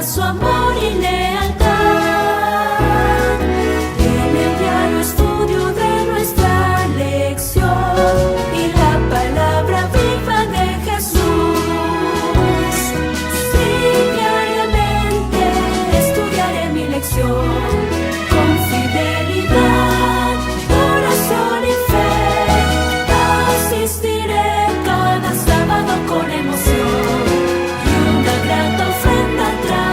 muestra su amor y lealtad. En el diario estudio de nuestra lección y la palabra viva de Jesús. Sí, diariamente estudiaré mi lección con fidelidad, oración y fe. Asistiré cada sábado con emoción y una grata ofrenda traeré.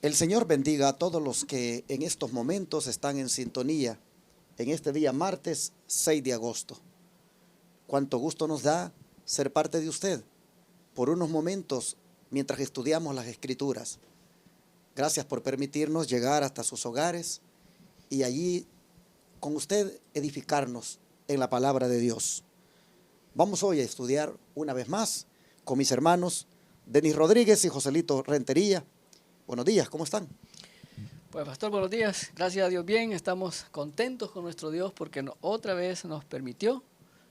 El Señor bendiga a todos los que en estos momentos están en sintonía en este día martes 6 de agosto. Cuánto gusto nos da ser parte de usted por unos momentos mientras estudiamos las Escrituras. Gracias por permitirnos llegar hasta sus hogares y allí con usted edificarnos en la palabra de Dios. Vamos hoy a estudiar una vez más con mis hermanos Denis Rodríguez y Joselito Rentería. Buenos días, ¿cómo están? Pues pastor, buenos días. Gracias a Dios bien, estamos contentos con nuestro Dios porque otra vez nos permitió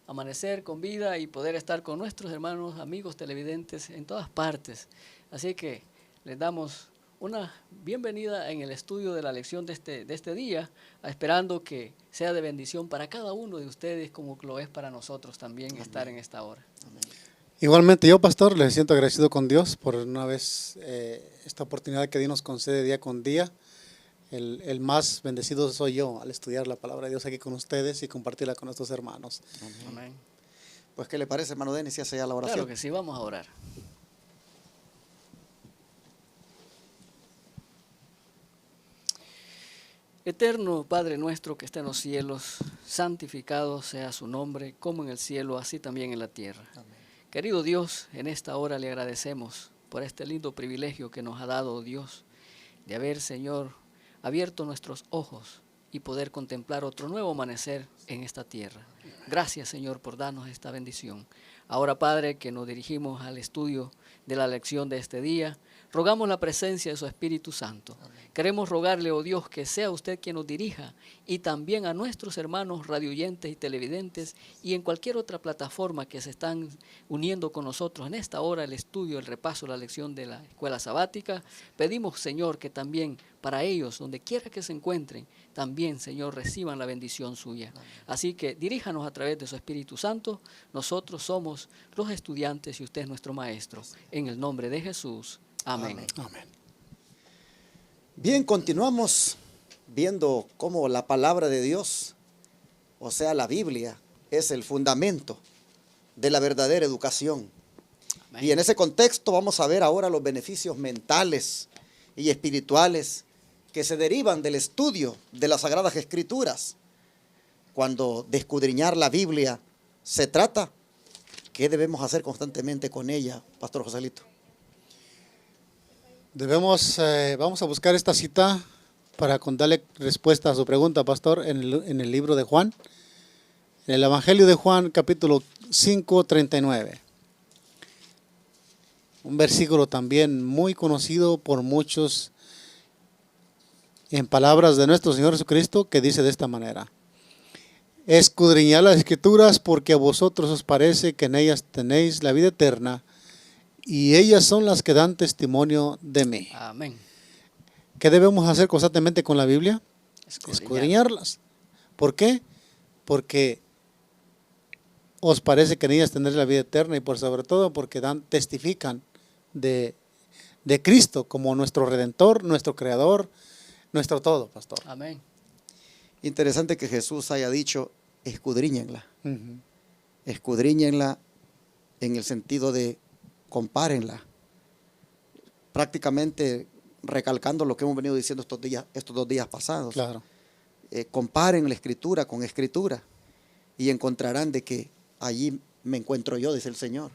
amanecer con vida y poder estar con nuestros hermanos, amigos televidentes en todas partes. Así que les damos una bienvenida en el estudio de la lección de este día, esperando que sea de bendición para cada uno de ustedes como lo es para nosotros también. Amén. Estar en esta hora. Amén. Igualmente yo, pastor, les siento agradecido con Dios por una vez esta oportunidad que Dios nos concede día con día. El más bendecido soy yo al estudiar la palabra de Dios aquí con ustedes y compartirla con nuestros hermanos. Amén. Pues, ¿qué le parece, hermano Denis, si hace ya la oración? Claro que sí, vamos a orar. Eterno Padre nuestro que está en los cielos, santificado sea su nombre, como en el cielo, así también en la tierra. Amén. Querido Dios, en esta hora le agradecemos por este lindo privilegio que nos ha dado Dios, de haber, Señor, abierto nuestros ojos y poder contemplar otro nuevo amanecer en esta tierra. Gracias, Señor, por darnos esta bendición. Ahora, Padre, que nos dirigimos al estudio de la lección de este día, rogamos la presencia de su Espíritu Santo. Amén. Queremos rogarle, oh Dios, que sea usted quien nos dirija y también a nuestros hermanos radioyentes y televidentes y en cualquier otra plataforma que se están uniendo con nosotros en esta hora, el estudio, el repaso, la lección de la escuela sabática. Pedimos, Señor, que también para ellos, donde quiera que se encuentren, también, Señor, reciban la bendición suya. Amén. Así que diríjanos a través de su Espíritu Santo. Nosotros somos los estudiantes y usted es nuestro maestro. En el nombre de Jesús. Amén. Amén. Amén. Bien, continuamos viendo cómo la palabra de Dios, o sea, la Biblia, es el fundamento de la verdadera educación. Amén. Y en ese contexto vamos a ver ahora los beneficios mentales y espirituales que se derivan del estudio de las Sagradas Escrituras. Cuando de escudriñar la Biblia se trata, ¿qué debemos hacer constantemente con ella, Pastor Joselito? Vamos a buscar esta cita para darle respuesta a su pregunta, pastor, en el libro de Juan, en el Evangelio de Juan, capítulo 5, 39. Un versículo también muy conocido por muchos en palabras de nuestro Señor Jesucristo, que dice de esta manera: escudriñad las Escrituras porque a vosotros os parece que en ellas tenéis la vida eterna, y ellas son las que dan testimonio de mí. Amén. ¿Qué debemos hacer constantemente con la Biblia? Escudriñarlas. ¿Por qué? Porque os parece que en ellas tenéis la vida eterna y por sobre todo porque testifican de Cristo como nuestro Redentor, nuestro Creador, nuestro todo, pastor. Amén. Interesante que Jesús haya dicho, escudriñenla. Uh-huh. Escudriñenla en el sentido de compárenla, prácticamente recalcando lo que hemos venido diciendo estos 2 días pasados. Claro. Comparen la Escritura con Escritura y encontrarán de que allí me encuentro yo, dice el Señor.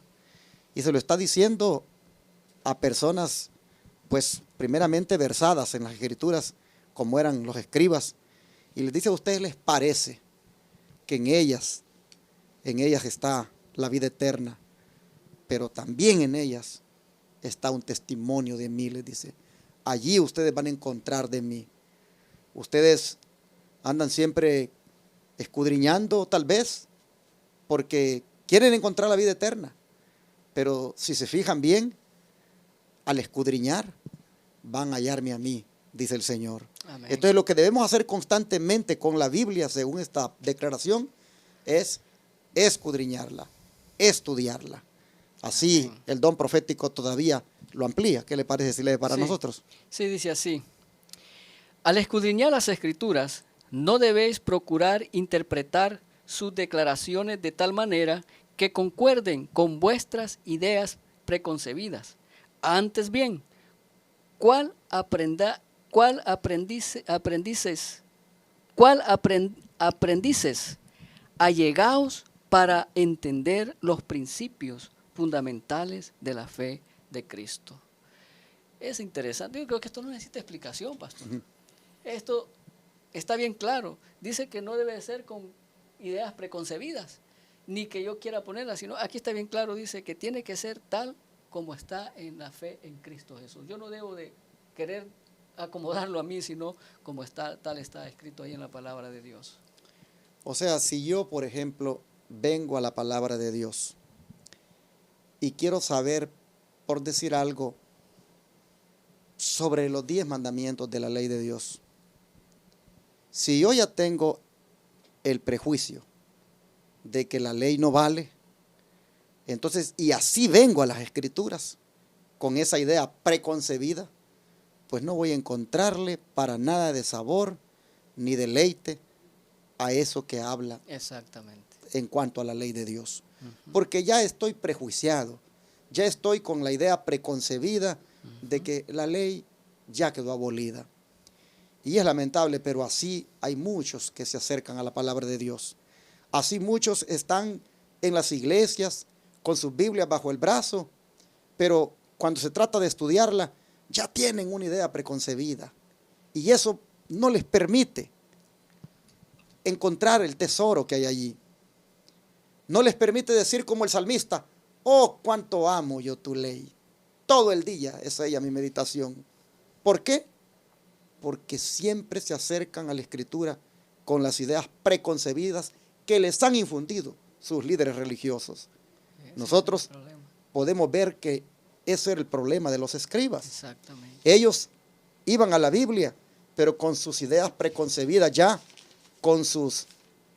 Y se lo está diciendo a personas, pues primeramente versadas en las Escrituras, como eran los escribas, y les dice: a ustedes les parece que en ellas está la vida eterna, pero también en ellas está un testimonio de mí, les dice. Allí ustedes van a encontrar de mí. Ustedes andan siempre escudriñando, tal vez, porque quieren encontrar la vida eterna. Pero si se fijan bien, al escudriñar, van a hallarme a mí, dice el Señor. Amén. Entonces lo que debemos hacer constantemente con la Biblia, según esta declaración, es escudriñarla, estudiarla. Así el don profético todavía lo amplía. ¿Qué le parece si lee para Sí. nosotros? Sí, dice así. Al escudriñar las Escrituras, no debéis procurar interpretar sus declaraciones de tal manera que concuerden con vuestras ideas preconcebidas. Antes bien, aprendices allegaos para entender los principios fundamentales de la fe de Cristo. Es interesante. Yo creo que esto no necesita explicación, pastor. Esto está bien claro. Dice que no debe ser con ideas preconcebidas, ni que yo quiera ponerlas, sino aquí está bien claro, dice que tiene que ser tal como está en la fe en Cristo Jesús. Yo no debo de querer acomodarlo a mí, sino como está, tal está escrito ahí en la palabra de Dios. O sea, si yo, por ejemplo, vengo a la palabra de Dios y quiero saber, por decir algo, sobre los 10 mandamientos de la ley de Dios, si yo ya tengo el prejuicio de que la ley no vale, entonces, y así vengo a las Escrituras, con esa idea preconcebida, pues no voy a encontrarle para nada de sabor ni deleite a eso que habla Exactamente. en cuanto a la ley de Dios. Porque ya estoy prejuiciado, ya estoy con la idea preconcebida de que la ley ya quedó abolida. Y es lamentable, pero así hay muchos que se acercan a la palabra de Dios. Así muchos están en las iglesias con sus Biblias bajo el brazo, pero cuando se trata de estudiarla, ya tienen una idea preconcebida. Y eso no les permite encontrar el tesoro que hay allí. No les permite decir como el salmista: oh, cuánto amo yo tu ley. Todo el día es ella mi meditación. ¿Por qué? Porque siempre se acercan a la Escritura con las ideas preconcebidas que les han infundido sus líderes religiosos. Nosotros podemos ver que ese era el problema de los escribas. Exactamente. Ellos iban a la Biblia, pero con sus ideas preconcebidas ya, con sus,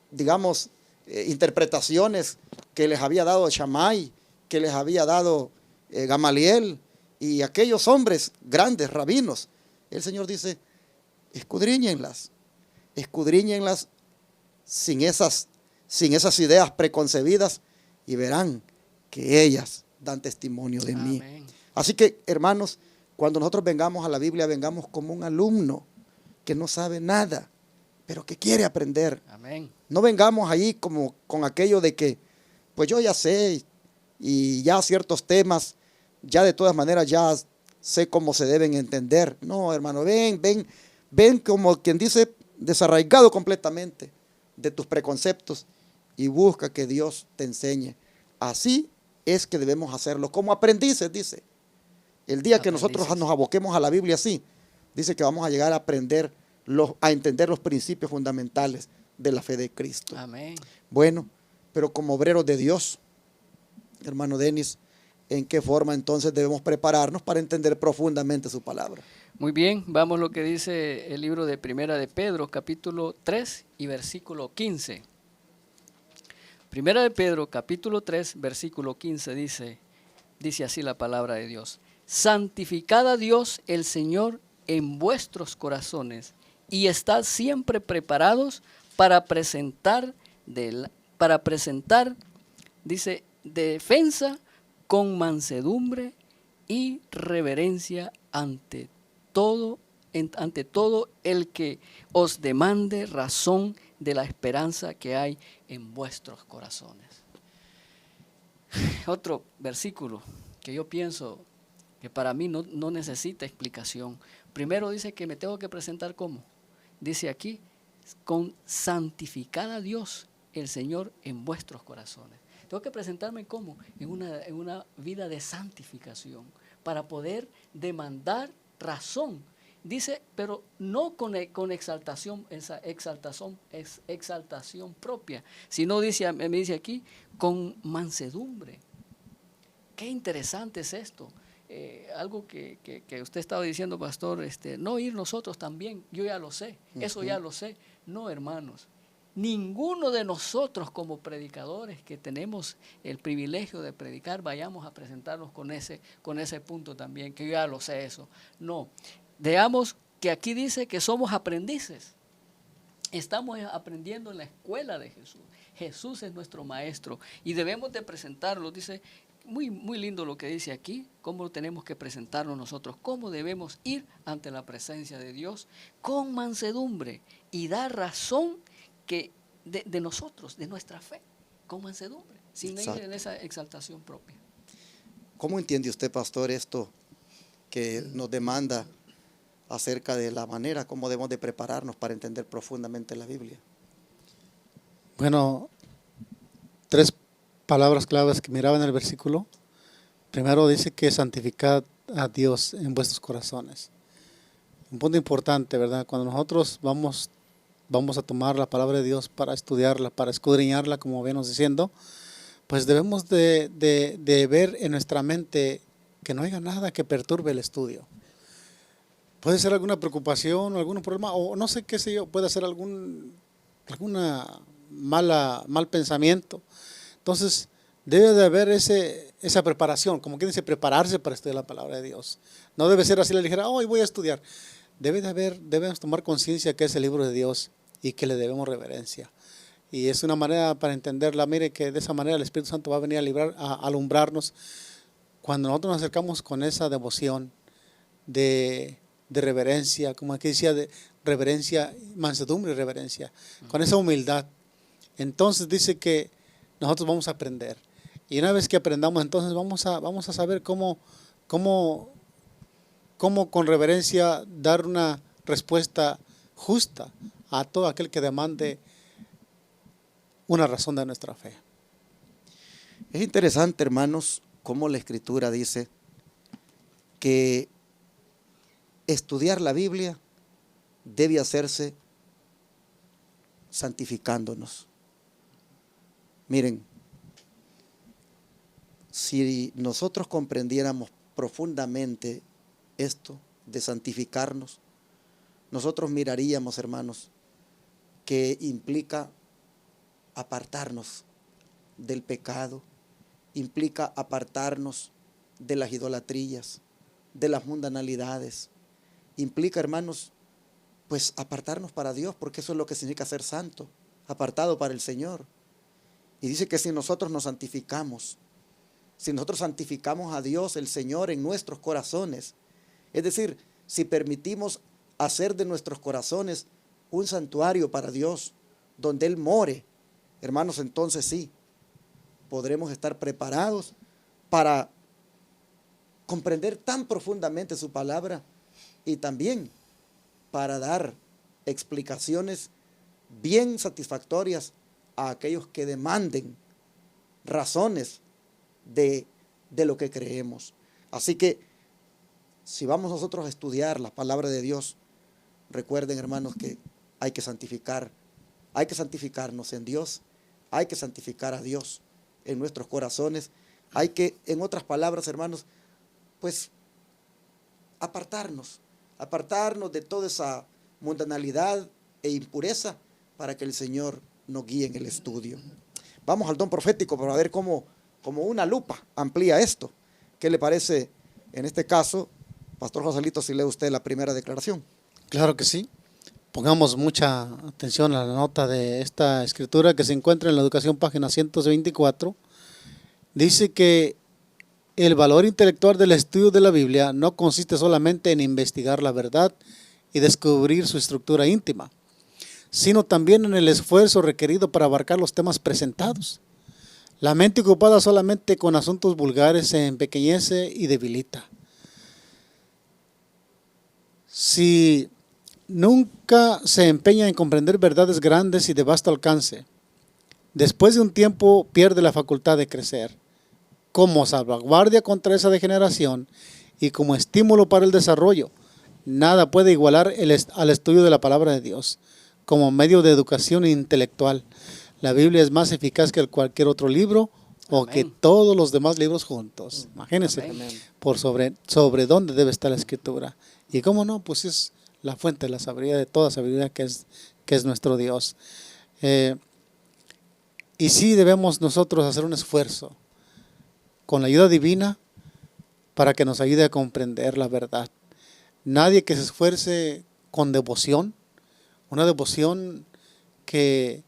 digamos, interpretaciones que les había dado Shammai, que les había dado Gamaliel y aquellos hombres grandes, rabinos. El Señor dice: escudriñenlas sin esas ideas preconcebidas y verán que ellas dan testimonio de mí. Amén. Así que, hermanos, cuando nosotros vengamos a la Biblia, vengamos como un alumno que no sabe nada, pero que quiere aprender. Amén. No vengamos ahí como con aquello de que, pues yo ya sé, y ya ciertos temas, ya de todas maneras ya sé cómo se deben entender. No, hermano, ven como quien dice, desarraigado completamente de tus preconceptos y busca que Dios te enseñe. Así es que debemos hacerlo, como aprendices, dice. El día que nosotros nos aboquemos a la Biblia así, dice que vamos a llegar a aprender, a entender los principios fundamentales de la fe de Cristo. Amén. Bueno, pero como obreros de Dios, hermano Denis, ¿en qué forma entonces debemos prepararnos para entender profundamente su palabra? Muy bien, vamos a lo que dice el libro de Primera de Pedro, capítulo 3 y versículo 15. Primera de Pedro, capítulo 3, versículo 15 dice así la palabra de Dios: santificad a Dios el Señor en vuestros corazones y estad siempre preparados para presentar, dice, defensa con mansedumbre y reverencia ante todo el que os demande razón de la esperanza que hay en vuestros corazones. Otro versículo que yo pienso que para mí no necesita explicación. Primero dice que me tengo que presentar ¿cómo? Dice aquí, con santificad a Dios el Señor en vuestros corazones. Tengo que presentarme ¿cómo? En una vida de santificación, para poder demandar razón. Dice, pero no con exaltación propia, sino me dice aquí, con mansedumbre. Qué interesante es esto. algo que usted estaba diciendo, pastor, no ir nosotros también, yo ya lo sé, eso ya lo sé. No, hermanos, ninguno de nosotros como predicadores que tenemos el privilegio de predicar, vayamos a presentarnos con ese punto también, que yo ya lo sé eso. No, veamos que aquí dice que somos aprendices. Estamos aprendiendo en la escuela de Jesús. Jesús es nuestro maestro y debemos de presentarlo. Dice, muy, muy lindo lo que dice aquí, cómo tenemos que presentarnos nosotros, cómo debemos ir ante la presencia de Dios con mansedumbre y dar razón de nosotros, de nuestra fe, con mansedumbre, sin ir en esa exaltación propia. ¿Cómo entiende usted, pastor, esto que nos demanda acerca de la manera como debemos de prepararnos para entender profundamente la Biblia? Bueno, 3 palabras claves que miraba en el versículo. Primero dice que santificad a Dios en vuestros corazones. Un punto importante, ¿verdad? Cuando nosotros vamos a tomar la palabra de Dios para estudiarla, para escudriñarla, como venimos diciendo, pues debemos de ver en nuestra mente que no haya nada que perturbe el estudio. Puede ser alguna preocupación o algún problema, o no sé qué sé yo, puede ser alguna mal pensamiento. Entonces, debe de haber esa preparación, como quien dice, prepararse para estudiar la palabra de Dios. No debe ser así la ligera, hoy voy a estudiar. Debemos tomar conciencia que es el libro de Dios y que le debemos reverencia. Y es una manera para entenderla. Mire que de esa manera el Espíritu Santo va a venir a alumbrarnos cuando nosotros nos acercamos con esa devoción de reverencia, como aquí decía, de reverencia, mansedumbre y reverencia, con esa humildad. Entonces dice que nosotros vamos a aprender. Y una vez que aprendamos, entonces vamos a saber cómo con reverencia dar una respuesta justa a todo aquel que demande una razón de nuestra fe. Es interesante, hermanos, cómo la Escritura dice que estudiar la Biblia debe hacerse santificándonos. Miren, si nosotros comprendiéramos profundamente esto de santificarnos, nosotros miraríamos, hermanos, que implica apartarnos del pecado, implica apartarnos de las idolatrías, de las mundanalidades, implica, hermanos, pues apartarnos para Dios, porque eso es lo que significa ser santo, apartado para el Señor. Y dice que si nosotros nos santificamos, si nosotros santificamos a Dios, el Señor, en nuestros corazones, es decir, si permitimos hacer de nuestros corazones un santuario para Dios, donde Él more, hermanos, entonces sí, podremos estar preparados para comprender tan profundamente su palabra y también para dar explicaciones bien satisfactorias a aquellos que demanden razones de lo que creemos. Así que si vamos nosotros a estudiar la palabra de Dios, recuerden, hermanos, que hay que santificarnos en Dios, hay que santificar a Dios en nuestros corazones, hay que, en otras palabras, hermanos, pues apartarnos de toda esa mundanalidad e impureza para que el Señor nos guíe en el estudio. Vamos al don profético para ver cómo una lupa amplía esto. ¿Qué le parece en este caso, Pastor Joselito, si lee usted la primera declaración? Claro que sí. Pongamos mucha atención a la nota de esta escritura que se encuentra en la Educación, página 124. Dice que el valor intelectual del estudio de la Biblia no consiste solamente en investigar la verdad y descubrir su estructura íntima, sino también en el esfuerzo requerido para abarcar los temas presentados. La mente ocupada solamente con asuntos vulgares se empequeñece y debilita. Si nunca se empeña en comprender verdades grandes y de vasto alcance, después de un tiempo pierde la facultad de crecer. Como salvaguardia contra esa degeneración y como estímulo para el desarrollo, nada puede igualar al estudio de la palabra de Dios como medio de educación intelectual. La Biblia es más eficaz que cualquier otro libro o que Amén. todos los demás libros juntos. Imagínense, Amén. por sobre dónde debe estar la escritura. Y cómo no, pues es la fuente de la sabiduría, de toda sabiduría que es nuestro Dios. Y sí debemos nosotros hacer un esfuerzo con la ayuda divina para que nos ayude a comprender la verdad. Nadie que se esfuerce con devoción, una devoción que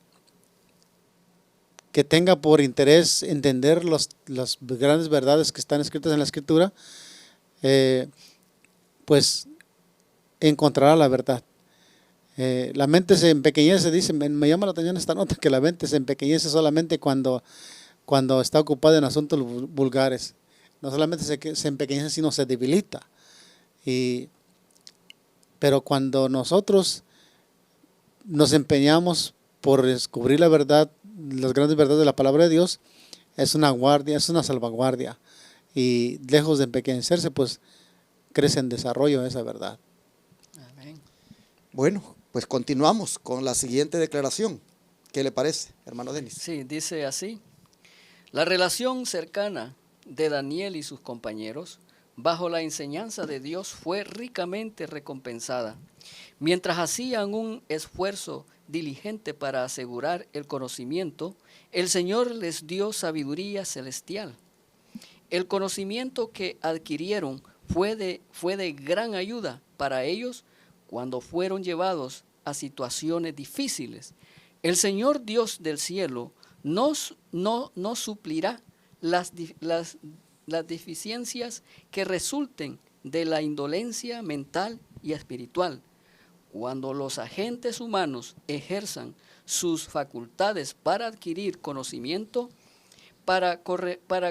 tenga por interés entender las grandes verdades que están escritas en la Escritura, pues encontrará la verdad. La mente se empequeñece, dice, me llama la atención esta nota, que la mente se empequeñece solamente cuando está ocupada en asuntos vulgares. No solamente se empequeñece, sino se debilita. Pero cuando nosotros nos empeñamos por descubrir la verdad, las grandes verdades de la palabra de Dios, es una guardia, es una salvaguardia. Y lejos de empequeñecerse, pues crece en desarrollo esa verdad. Amén. Bueno, pues continuamos con la siguiente declaración. ¿Qué le parece, hermano Denis? Sí, dice así: la relación cercana de Daniel y sus compañeros bajo la enseñanza de Dios fue ricamente recompensada. Mientras hacían un esfuerzo diligente para asegurar el conocimiento, el Señor les dio sabiduría celestial. El conocimiento que adquirieron fue de gran ayuda para ellos cuando fueron llevados a situaciones difíciles. El Señor Dios del cielo no suplirá las deficiencias que resulten de la indolencia mental y espiritual. Cuando los agentes humanos ejerzan sus facultades para adquirir conocimiento, para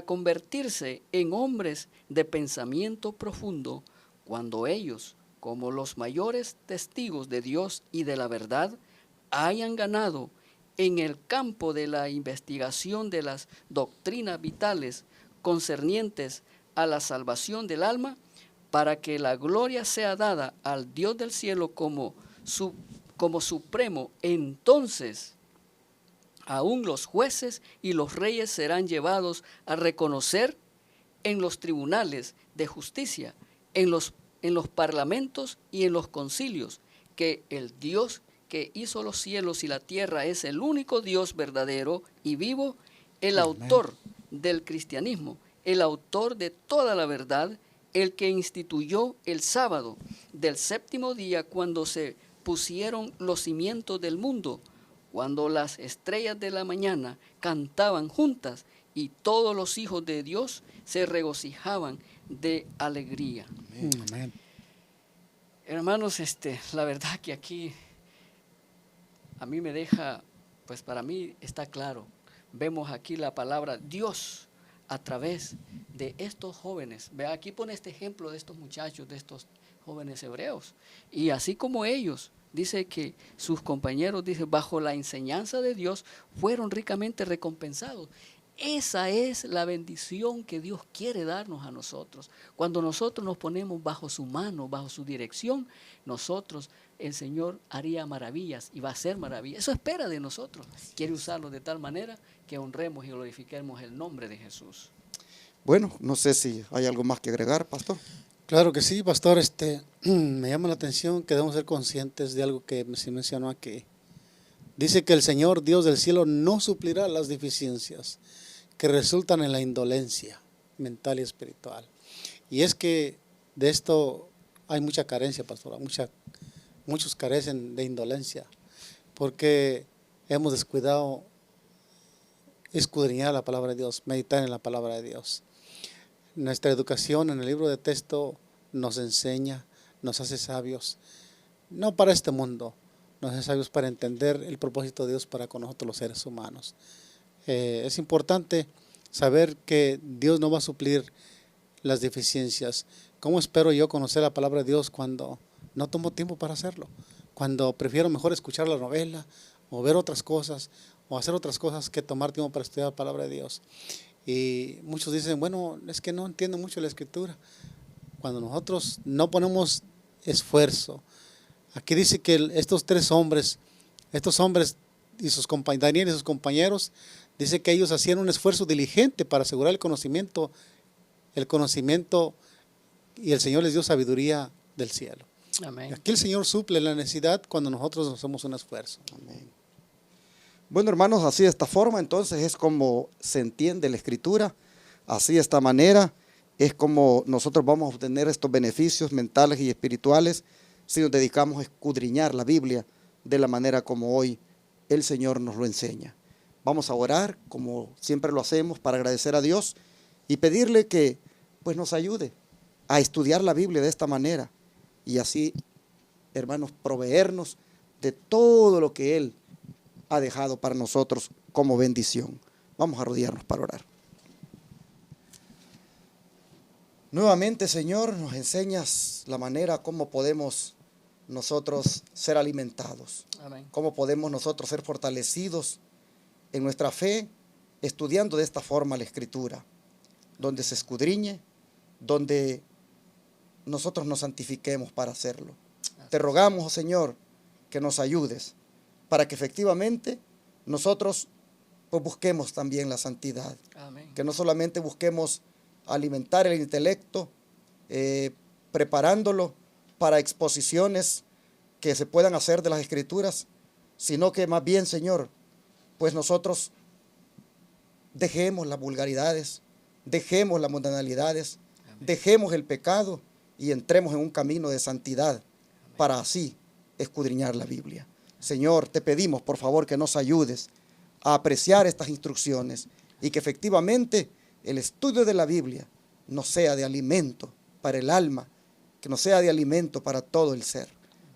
convertirse en hombres de pensamiento profundo, cuando ellos, como los mayores testigos de Dios y de la verdad, hayan ganado en el campo de la investigación de las doctrinas vitales concernientes a la salvación del alma, para que la gloria sea dada al Dios del cielo como supremo, entonces aún los jueces y los reyes serán llevados a reconocer en los tribunales de justicia, en los parlamentos y en los concilios, que el Dios que hizo los cielos y la tierra es el único Dios verdadero y vivo, el autor del cristianismo, el autor de toda la verdad, el que instituyó el sábado del séptimo día cuando se pusieron los cimientos del mundo, cuando las estrellas de la mañana cantaban juntas y todos los hijos de Dios se regocijaban de alegría. Amén. Hermanos, la verdad que aquí a mí me deja, pues para mí está claro. Vemos aquí la palabra Dios a través de estos jóvenes. Vea, aquí pone este ejemplo de estos muchachos, de estos jóvenes hebreos. Y así como ellos, dice que sus compañeros, dice, bajo la enseñanza de Dios, fueron ricamente recompensados. Esa es la bendición que Dios quiere darnos a nosotros. Cuando nosotros nos ponemos bajo su mano, bajo su dirección, nosotros, el Señor haría maravillas y va a hacer maravillas. Eso espera de nosotros. Quiere usarlo de tal manera que honremos y glorifiquemos el nombre de Jesús. Bueno, no sé si hay algo más que agregar, pastor. Claro que sí, pastor. Me llama la atención que debemos ser conscientes de algo que se mencionó aquí. Dice que el Señor Dios del cielo no suplirá las deficiencias que resultan en la indolencia mental y espiritual. Y es que de esto hay mucha carencia, pastora. Muchos carecen de indolencia porque hemos descuidado escudriñar la palabra de Dios, meditar en la palabra de Dios. Nuestra educación en el libro de texto nos enseña, nos hace sabios, no para este mundo, nos hace sabios para entender el propósito de Dios para con nosotros los seres humanos. Es importante saber que Dios no va a suplir las deficiencias. ¿Cómo espero yo conocer la palabra de Dios cuando no tomo tiempo para hacerlo? Cuando prefiero mejor escuchar la novela o ver otras cosas o hacer otras cosas que tomar tiempo para estudiar la palabra de Dios. Y muchos dicen, bueno, es que no entiendo mucho la escritura. Cuando nosotros no ponemos esfuerzo. Aquí dice que estos hombres y Daniel y sus compañeros, dice que ellos hacían un esfuerzo diligente para asegurar el conocimiento y el Señor les dio sabiduría del cielo. Amén. Aquí el Señor suple la necesidad cuando nosotros hacemos un esfuerzo. Amén. Bueno, hermanos, así de esta forma entonces es como se entiende la Escritura, así de esta manera es como nosotros vamos a obtener estos beneficios mentales y espirituales si nos dedicamos a escudriñar la Biblia de la manera como hoy el Señor nos lo enseña. Vamos a orar como siempre lo hacemos para agradecer a Dios y pedirle que pues nos ayude a estudiar la Biblia de esta manera y así, hermanos, proveernos de todo lo que Él ha dejado para nosotros como bendición. Vamos a arrodillarnos para orar. Nuevamente, Señor, nos enseñas la manera como podemos nosotros ser alimentados, Amén. cómo podemos nosotros ser fortalecidos en nuestra fe, estudiando de esta forma la Escritura, donde se escudriñe, donde nosotros nos santifiquemos para hacerlo. Te rogamos, oh Señor, que nos ayudes para que efectivamente nosotros pues, busquemos también la santidad. Amén. Que no solamente busquemos alimentar el intelecto, preparándolo para exposiciones que se puedan hacer de las Escrituras, sino que más bien, Señor, pues nosotros dejemos las vulgaridades, dejemos las mundanalidades, dejemos el pecado y entremos en un camino de santidad para así escudriñar la Biblia. Señor, te pedimos por favor que nos ayudes a apreciar estas instrucciones y que efectivamente el estudio de la Biblia nos sea de alimento para el alma, que nos sea de alimento para todo el ser.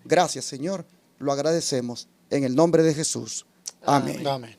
Gracias, Señor, lo agradecemos en el nombre de Jesús. Amén. Amén.